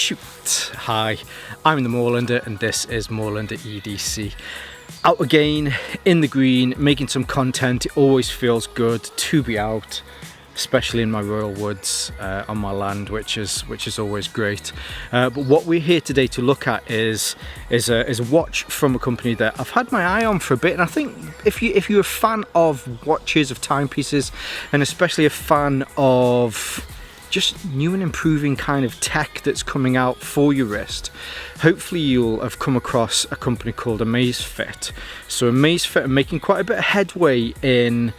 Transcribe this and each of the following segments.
shoot. Hi, I'm the Moorlander and this is Moorlander EDC. Out again, in the green, making some content. It always feels good to be out, especially in my royal woods on my land, which is always great. But what we're here today to look at is a watch from a company that I've had my eye on for a bit, and I think if you're a fan of watches, of timepieces, and especially a fan of just new and improving kind of tech that's coming out for your wrist, hopefully you'll have come across a company called Amazfit. So Amazfit are making quite a bit of headway in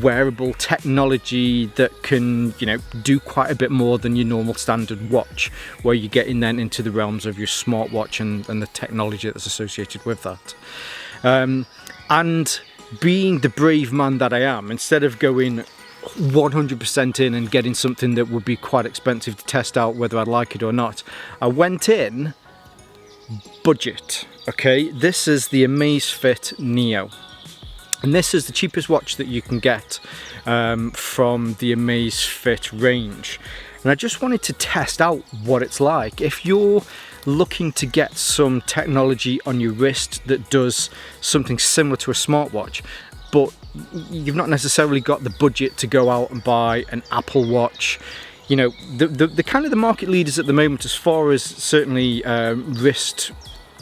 wearable technology that can, do quite a bit more than your normal standard watch, where you're getting then into the realms of your smartwatch and the technology that's associated with that. And being the brave man that I am, instead of going 100% in and getting something that would be quite expensive to test out whether I'd like it or not, I went in budget. Okay, this is the Amazfit Neo, and this is the cheapest watch that you can get from the Amazfit range. And I just wanted to test out what it's like. If you're looking to get some technology on your wrist that does something similar to a smartwatch, but you've not necessarily got the budget to go out and buy an Apple Watch, the kind of the market leaders at the moment as far as certainly wrist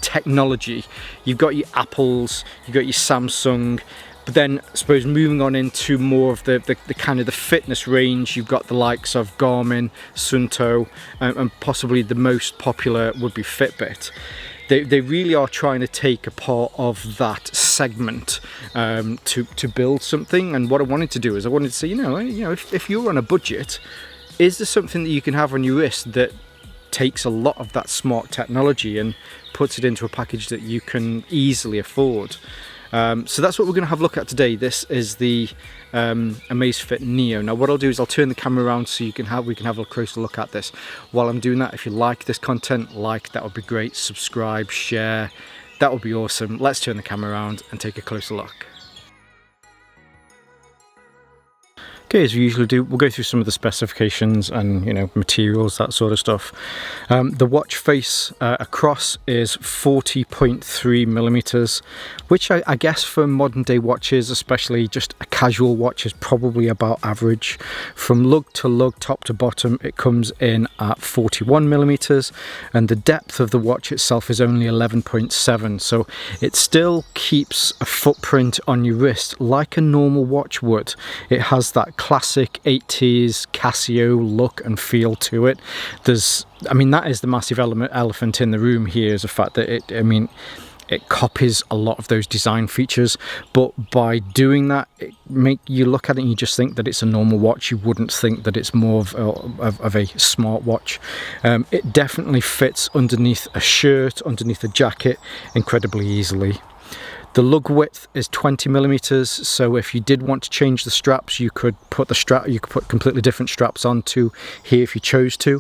technology, you've got your Apples, you've got your Samsung, but then I suppose moving on into more of the kind of the fitness range, you've got the likes of Garmin, Sunto, and possibly the most popular would be Fitbit. They really are trying to take a part of that segment to build something. And what I wanted to do is I wanted to say, if you're on a budget, is there something that you can have on your wrist that takes a lot of that smart technology and puts it into a package that you can easily afford? So that's what we're going to have a look at today. This is the Amazfit Neo. Now what I'll do is I'll turn the camera around so we can have a closer look at this. While I'm doing that, if you like this content, that would be great. Subscribe, share, that would be awesome. Let's turn the camera around and take a closer look. Okay, as we usually do, we'll go through some of the specifications and materials, that sort of stuff. The watch face across is 40.3 millimeters, which I guess for modern day watches, especially just a casual watch, is probably about average. From lug to lug, top to bottom, it comes in at 41 millimeters, and the depth of the watch itself is only 11.7, so it still keeps a footprint on your wrist like a normal watch would. It has that classic 80s Casio look and feel to it. That is the massive elephant in the room here, is the fact that it copies a lot of those design features, but by doing that, you look at it and you just think that it's a normal watch. You wouldn't think that it's more of a smartwatch. It definitely fits underneath a shirt, underneath a jacket, incredibly easily. The lug width is 20 millimeters, so if you did want to change the straps, you could put completely different straps onto here if you chose to.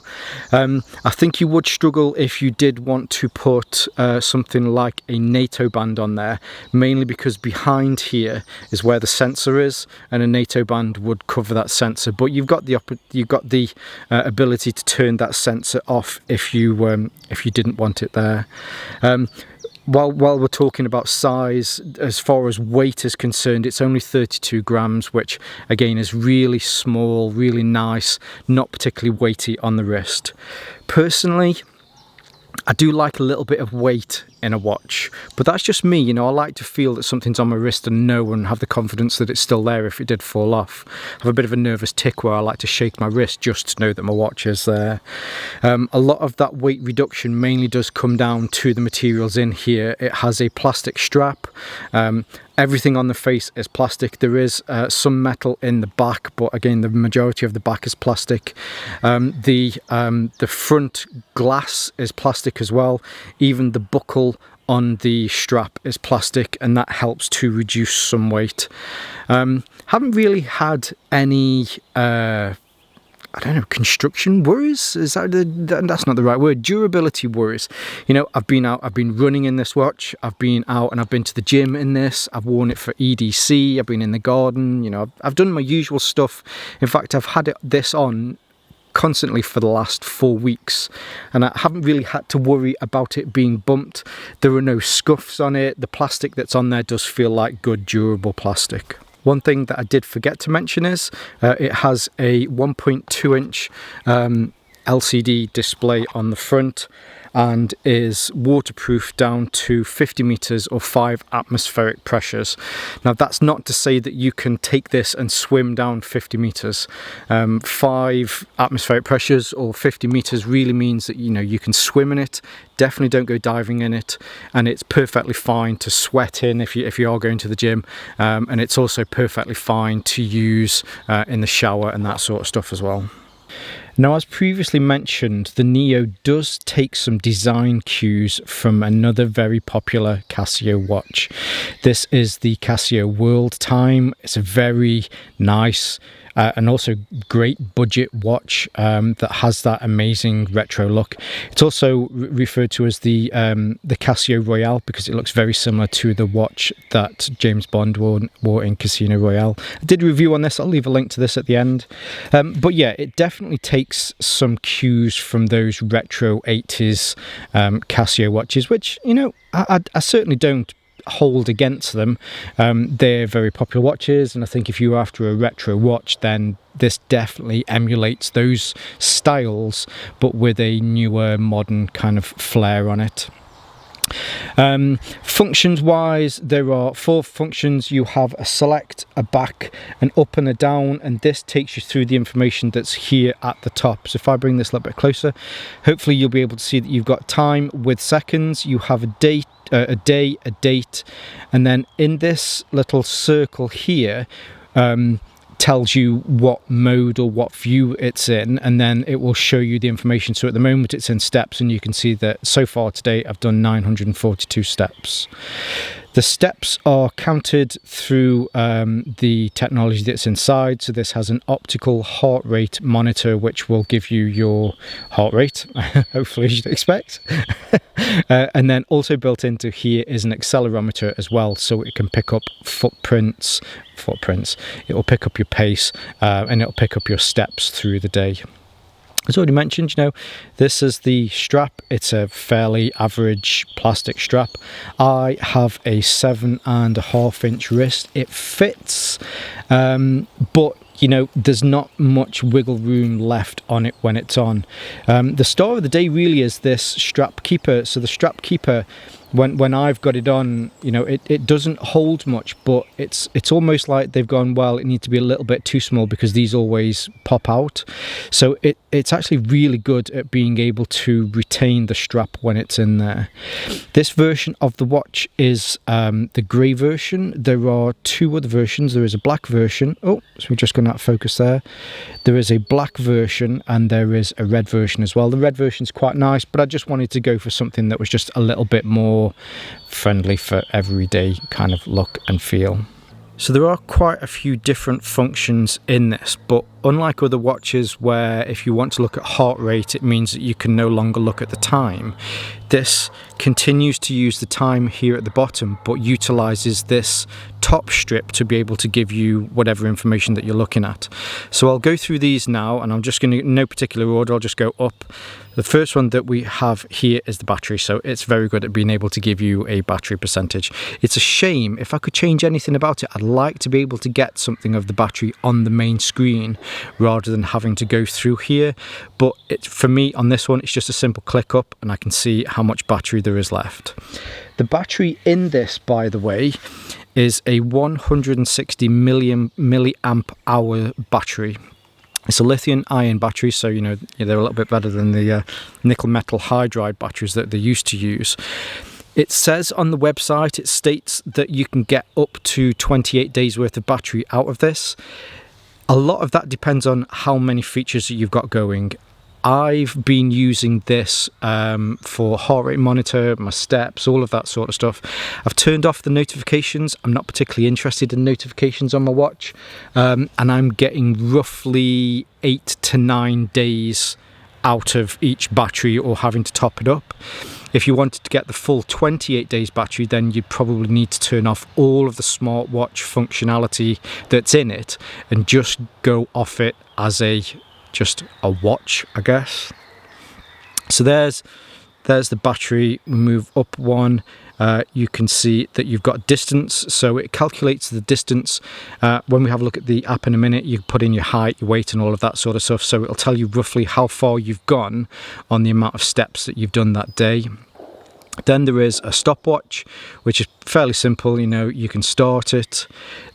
I think you would struggle if you did want to put something like a NATO band on there, mainly because behind here is where the sensor is, and a NATO band would cover that sensor. But you've got the ability to turn that sensor off if you didn't want it there. While we're talking about size, as far as weight is concerned, it's only 32 grams, which again is really small, really nice, not particularly weighty on the wrist. Personally, I do like a little bit of weight in a watch, but that's just me. I like to feel that something's on my wrist and know and have the confidence that it's still there if it did fall off. I have a bit of a nervous tick where I like to shake my wrist just to know that my watch is there. A lot of that weight reduction mainly does come down to the materials in here. It has a plastic strap. Everything on the face is plastic. There is some metal in the back, but again, the majority of the back is plastic. The front glass is plastic as well. Even the buckle on the strap is plastic, and that helps to reduce some weight. Haven't really had any construction worries. That's not the right word. Durability worries. I've been running in this watch. I've been out and I've been to the gym in this. I've worn it for EDC. I've been in the garden. I've done my usual stuff. In fact, I've had this on constantly for the last 4 weeks, and I haven't really had to worry about it being bumped. There are no scuffs on it. The plastic that's on there does feel like good durable plastic. One thing that I did forget to mention is it has a 1.2 inch LCD display on the front and is waterproof down to 50 meters or 5 atmospheric pressures. Now that's not to say that you can take this and swim down 50 meters. 5 atmospheric pressures or 50 meters really means that you can swim in it. Definitely don't go diving in it, and it's perfectly fine to sweat in if you are going to the gym, and it's also perfectly fine to use in the shower and that sort of stuff as well. Now, as previously mentioned, the Neo does take some design cues from another very popular Casio watch. This is the Casio World Time. It's a very nice and also great budget watch that has that amazing retro look. It's also referred to as the Casio Royale because it looks very similar to the watch that James Bond wore in Casino Royale. I did a review on this. I'll leave a link to this at the end. But yeah, it definitely takes some cues from those retro 80s Casio watches, which, I certainly don't hold against them. They're very popular watches, and I think if you're after a retro watch, then this definitely emulates those styles but with a newer modern kind of flair on it. Functions wise, there are 4 functions. You have a select, a back, an up and a down, and this takes you through the information that's here at the top. So if I bring this a little bit closer, hopefully you'll be able to see that you've got time with seconds, you have a date, a day, a date, and then in this little circle here tells you what mode or what view it's in, and then it will show you the information. So at the moment it's in steps, and you can see that so far today I've done 942 steps. The steps are counted through the technology that's inside. So this has an optical heart rate monitor, which will give you your heart rate, hopefully as you'd expect. And then also built into here is an accelerometer as well, so it can pick up footprints. It will pick up your pace, and it'll pick up your steps through the day. As already mentioned, this is the strap. It's a fairly average plastic strap. I have a 7.5 inch wrist. It fits, but there's not much wiggle room left on it when it's on. The star of the day really is this strap keeper. So the strap keeper, when I've got it on, it doesn't hold much, but it's almost like they've gone, well, it needs to be a little bit too small because these always pop out. So it's actually really good at being able to retain the strap when it's in there. This version of the watch is the grey version. There are 2 other versions. There is a black version. Oh, so we're just going out of focus there. There is a black version and there is a red version as well. The red version is quite nice, but I just wanted to go for something that was just a little bit more friendly for everyday kind of look and feel. So there are quite a few different functions in this, but unlike other watches where if you want to look at heart rate, it means that you can no longer look at the time, this continues to use the time here at the bottom, but utilizes this top strip to be able to give you whatever information that you're looking at. So I'll go through these now, and I'm just going to, in no particular order, I'll just go up. The first one that we have here is the battery, so it's very good at being able to give you a battery percentage. It's a shame, if I could change anything about it, I'd like to be able to get something of the battery on the main screen rather than having to go through here, but for me on this one it's just a simple click up and I can see how much battery there is left. The battery in this, by the way, is a 160 milliamp hour battery. It's a lithium ion battery, so they're a little bit better than the nickel metal hydride batteries that they used to use. It says on the website, it states that you can get up to 28 days worth of battery out of this. A lot of that depends on how many features that you've got going. I've been using this for heart rate monitor, my steps, all of that sort of stuff. I've turned off the notifications. I'm not particularly interested in notifications on my watch, and I'm getting roughly 8 to 9 days out of each battery or having to top it up. If you wanted to get the full 28 days battery, then you'd probably need to turn off all of the smartwatch functionality that's in it and just go off it as a just a watch, I guess. So there's the battery. We move up one. You can see that you've got distance, so it calculates the distance. When we have a look at the app in a minute, you put in your height, your weight and all of that sort of stuff, so it'll tell you roughly how far you've gone on the amount of steps that you've done that day. Then there is a stopwatch, which is fairly simple. You know, you can start it.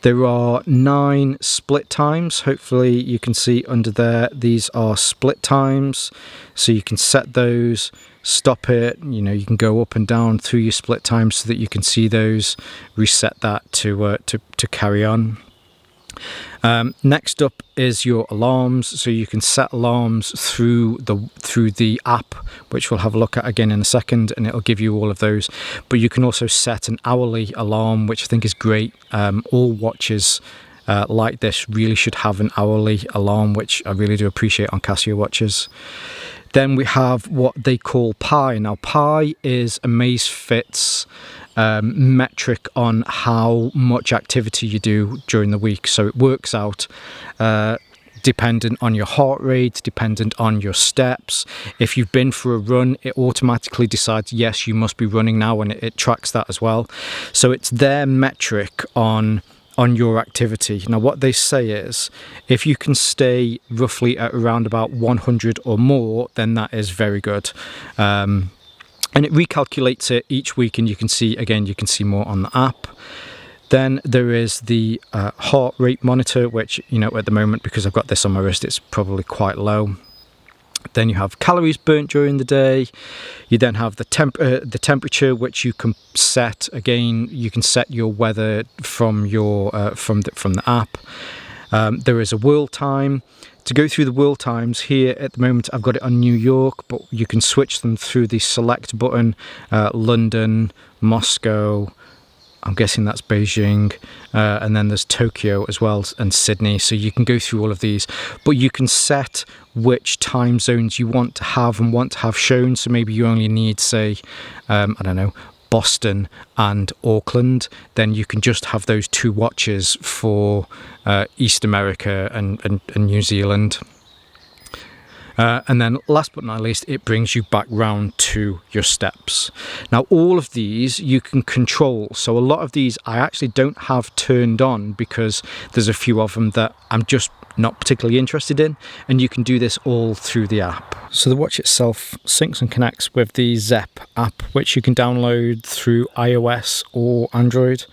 There are 9 split times. Hopefully you can see under there, these are split times, so you can set those, stop it. You know, you can go up and down through your split times so that you can see those, reset that to carry on. Next up is your alarms, so you can set alarms through the app, which we'll have a look at again in a second, and it'll give you all of those. But you can also set an hourly alarm, which I think is great. All watches like this really should have an hourly alarm, which I really do appreciate on Casio watches. Then we have what they call Pi. Now Pi is Amazfit's metric on how much activity you do during the week. So it works out dependent on your heart rate, dependent on your steps. If you've been for a run, it automatically decides, yes, you must be running now, and it tracks that as well. So it's their metric on your activity. Now what they say is, if you can stay roughly at around about 100 or more, then that is very good. And it recalculates it each week, and you can see, again, you can see more on the app. Then there is the heart rate monitor, which, you know, at the moment, because I've got this on my wrist, it's probably quite low. Then you have calories burnt during the day. You then have the temperature, which you can set. Again, you can set your weather from your from the app. There is a world time. To go through the world times, here at the moment I've got it on New York, but you can switch them through the select button. London, Moscow, I'm guessing that's Beijing, and then there's Tokyo as well, and Sydney. So you can go through all of these, but you can set which time zones you want to have shown. So maybe you only need, say, I don't know, Boston and Auckland. Then you can just have those 2 watches for East America and New Zealand. And then last but not least, it brings you back round to your steps. Now all of these you can control. So a lot of these I actually don't have turned on because there's a few of them that I'm just not particularly interested in, and you can do this all through the app. So the watch itself syncs and connects with the Zepp app, which you can download through iOS or Android.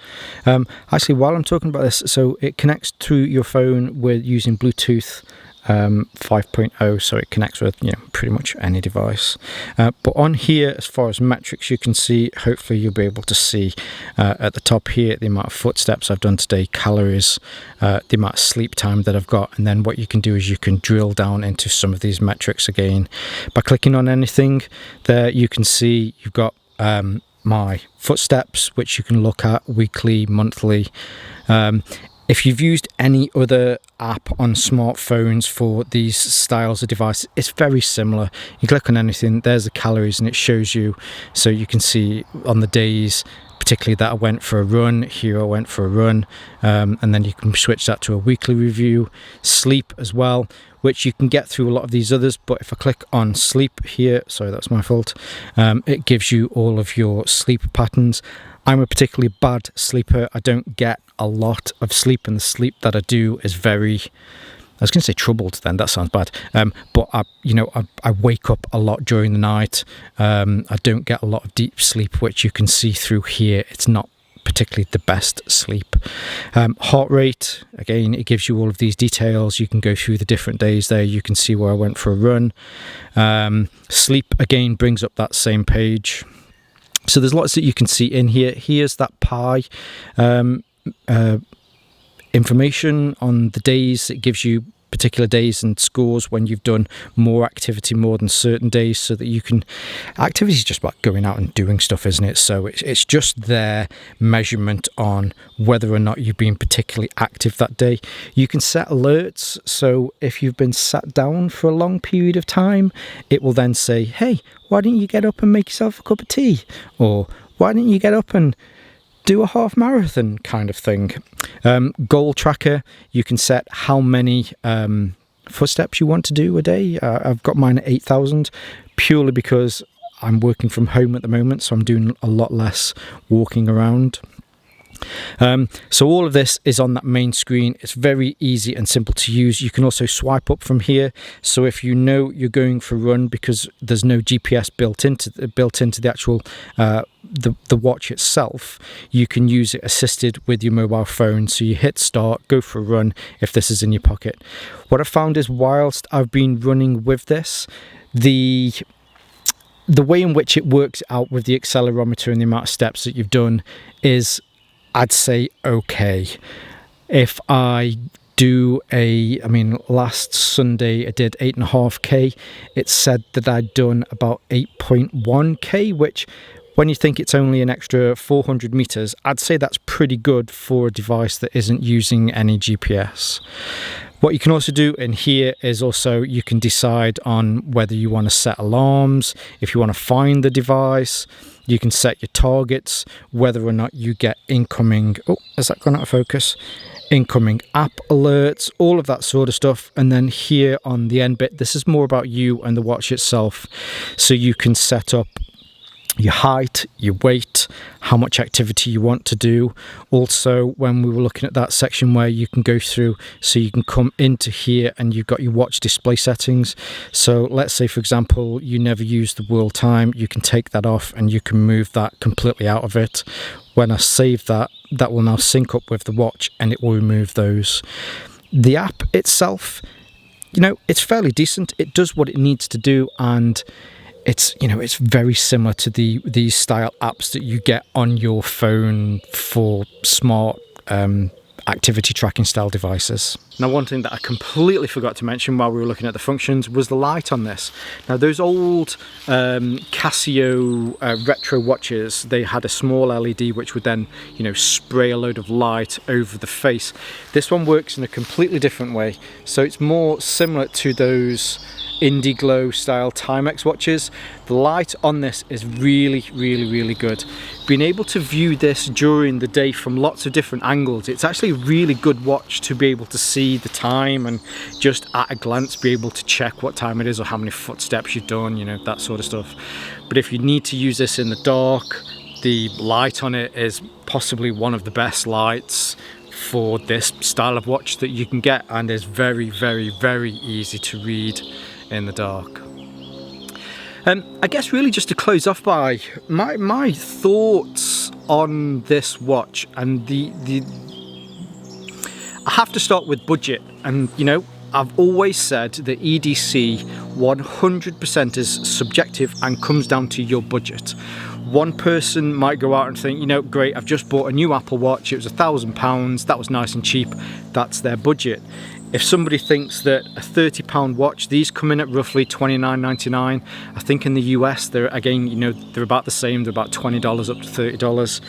Actually, while I'm talking about this, so it connects to your phone with using Bluetooth 5.0, so it connects with, you know, pretty much any device. But on here, as far as metrics, you can see, hopefully you'll be able to see at the top here the amount of footsteps I've done today, calories, the amount of sleep time that I've got, and then what you can do is you can drill down into some of these metrics again by clicking on anything. There you can see you've got my footsteps, which you can look at weekly, monthly. If you've used any other app on smartphones for these styles of devices, it's very similar. You click on anything, there's the calories, and it shows you, so you can see on the days, particularly that I went for a run, here I went for a run, and then you can switch that to a weekly review. Sleep as well, which you can get through a lot of these others, but if I click on sleep here, sorry, that's my fault, it gives you all of your sleep patterns. I'm a particularly bad sleeper. I don't get a lot of sleep, and the sleep that I do is very, I was going to say troubled then, that sounds bad, but I wake up a lot during the night. I don't get a lot of deep sleep, which you can see through here. It's not particularly the best sleep. Heart rate, again, it gives you all of these details. You can go through the different days there. You can see where I went for a run. Sleep, again, brings up that same page. So there's lots that you can see in here. Here's that Pi information on the days. It gives you particular days and scores when you've done more activity more than certain days, so that you can, activity is just about going out and doing stuff, isn't it? So it's just their measurement on whether or not you've been particularly active that day. You can set alerts, so if you've been sat down for a long period of time, it will then say, hey, why don't you get up and make yourself a cup of tea, or why don't you get up and do a half marathon, kind of thing. Goal tracker, you can set how many footsteps you want to do a day. I've got mine at 8,000 purely because I'm working from home at the moment, so I'm doing a lot less walking around. So all of this is on that main screen. It's very easy and simple to use. You can also swipe up from here, so if you know you're going for a run, because there's no GPS built into the actual the watch itself, you can use it assisted with your mobile phone. So you hit start, go for a run if this is in your pocket. What I found is, whilst I've been running with this, the way in which it works out with the accelerometer and the amount of steps that you've done is, I'd say, okay. If I do last Sunday I did 8.5k. It said that I'd done about 8.1k, which, when you think it's only an extra 400 meters, I'd say that's pretty good for a device that isn't using any GPS. What you can also do in here is also you can decide on whether you want to set alarms, if you want to find the device. You can set your targets, whether or not you get incoming, oh, has that gone out of focus? Incoming app alerts, all of that sort of stuff. And then here on the end bit, this is more about you and the watch itself. So you can set up your height, your weight, how much activity you want to do. Also, when we were looking at that section where you can go through, so you can come into here and you've got your watch display settings. So let's say, for example, you never use the world time, you can take that off and you can move that completely out of it. When I save that, that will now sync up with the watch and it will remove those. The app itself, it's fairly decent. It does what it needs to do, and it's very similar to these style apps that you get on your phone for smart activity tracking style devices. Now, one thing that I completely forgot to mention while we were looking at the functions was the light on this. Now, those old Casio retro watches, they had a small LED which would then spray a load of light over the face. This one works in a completely different way, so it's more similar to those Indiglo style Timex watches. The light on this is really, really, really good. Being able to view this during the day from lots of different angles, it's actually a really good watch to be able to see the time and just at a glance be able to check what time it is or how many footsteps you've done, that sort of stuff. But if you need to use this in the dark, the light on it is possibly one of the best lights for this style of watch that you can get, and is very, very, very easy to read in the dark. I guess really just to close off by my thoughts on this watch, and I have to start with budget. And I've always said that EDC 100% is subjective and comes down to your budget. One person might go out and think, great, I've just bought a new Apple Watch, it was £1,000, that was nice and cheap, that's their budget. If somebody thinks that a £30 watch, these come in at roughly $29.99. I think in the US, they're about the same, they're about $20 up to $30.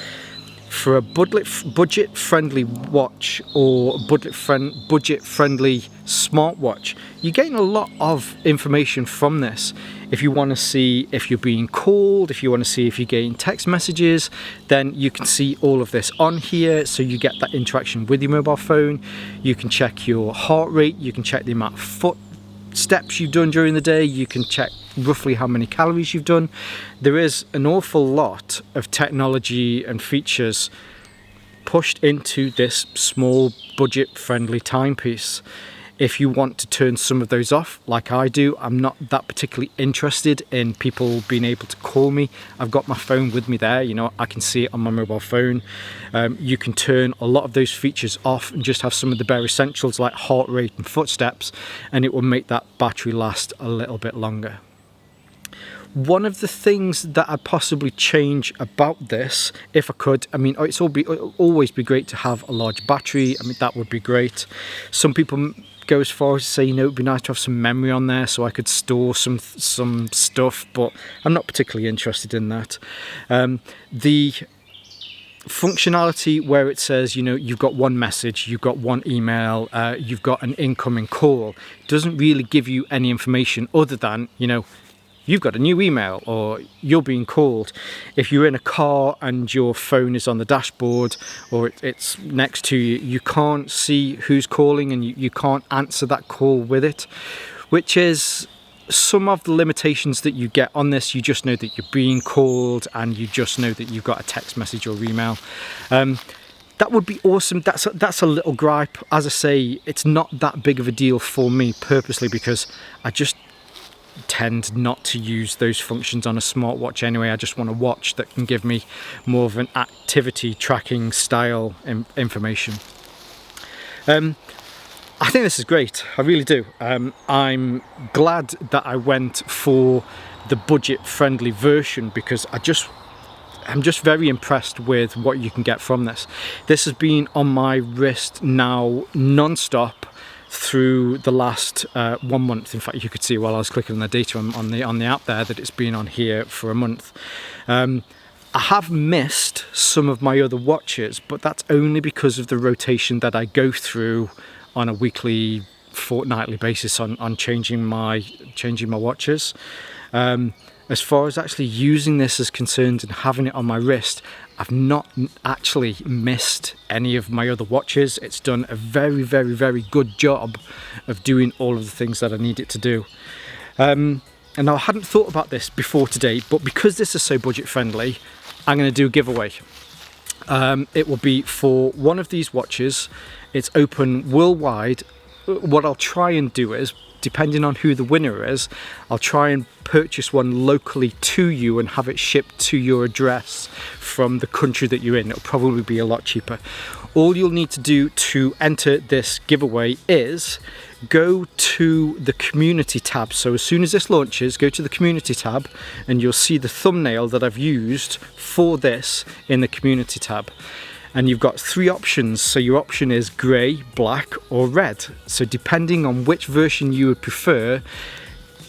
For a budget-friendly watch or budget-friendly smartwatch, you're getting a lot of information from this. If you want to see if you're being called, if you want to see if you're getting text messages, then you can see all of this on here, so you get that interaction with your mobile phone. You can check your heart rate, you can check the amount of footsteps you've done during the day, you can check roughly how many calories you've done. There is an awful lot of technology and features pushed into this small budget-friendly timepiece. If you want to turn some of those off, like I do, I'm not that particularly interested in people being able to call me. I've got my phone with me there, I can see it on my mobile phone. You can turn a lot of those features off and just have some of the bare essentials like heart rate and footsteps, and it will make that battery last a little bit longer. One of the things that I'd possibly change about this, if I could, it'll always be great to have a large battery. That would be great. Some people go as far as to say, it'd be nice to have some memory on there so I could store some stuff, but I'm not particularly interested in that. The functionality where it says, you've got one message, you've got one email, you've got an incoming call, doesn't really give you any information other than, you've got a new email or you're being called. If you're in a car and your phone is on the dashboard or it's next to you, you can't see who's calling and you can't answer that call with it, which is some of the limitations that you get on this. You just know that you're being called and you just know that you've got a text message or email. That would be awesome. That's a little gripe. As I say, it's not that big of a deal for me purposely because I just tend not to use those functions on a smartwatch anyway. I just want a watch that can give me more of an activity tracking style information. I think this is great, I really do. I'm glad that I went for the budget-friendly version because I'm just very impressed with what you can get from this. This has been on my wrist now non-stop through the last 1 month. In fact, you could see while I was clicking on the data on the app there that it's been on here for a month. I have missed some of my other watches, but that's only because of the rotation that I go through on a weekly, fortnightly basis on changing my watches. As far as actually using this is concerned and having it on my wrist, I've not actually missed any of my other watches. It's done a very, very, very good job of doing all of the things that I need it to do. And I hadn't thought about this before today, but because this is so budget friendly, I'm going to do a giveaway. It will be for one of these watches. It's open worldwide. What I'll try and do is, depending on who the winner is, I'll try and purchase one locally to you and have it shipped to your address from the country that you're in. It'll probably be a lot cheaper. All you'll need to do to enter this giveaway is go to the community tab. So as soon as this launches, go to the community tab and you'll see the thumbnail that I've used for this in the community tab. And you've got 3 options. So your option is grey, black or red. So depending on which version you would prefer,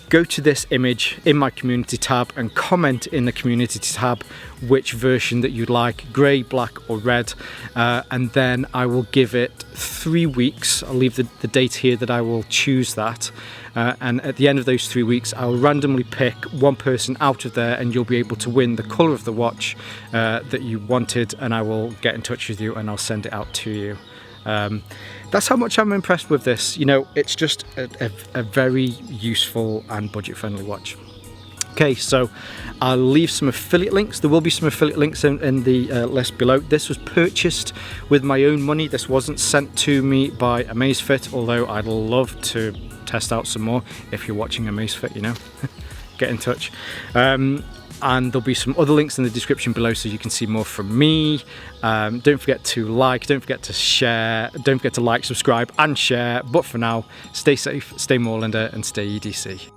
go to this image in my community tab and comment in the community tab which version that you'd like, grey, black or red, and then I will give it 3 weeks. I'll leave the date here that I will choose that, and at the end of those 3 weeks I'll randomly pick one person out of there and you'll be able to win the colour of the watch that you wanted, and I will get in touch with you and I'll send it out to you. That's how much I'm impressed with this. You know, it's just a very useful and budget-friendly watch. Okay, so I'll leave some affiliate links. There will be some affiliate links in the list below. This was purchased with my own money. This wasn't sent to me by Amazfit, although I'd love to test out some more. If you're watching Amazfit, you know, get in touch. And there'll be some other links in the description below so you can see more from me. Don't forget to like, don't forget to share, don't forget to like, subscribe and share. But for now, stay safe, stay Moorlander and stay EDC.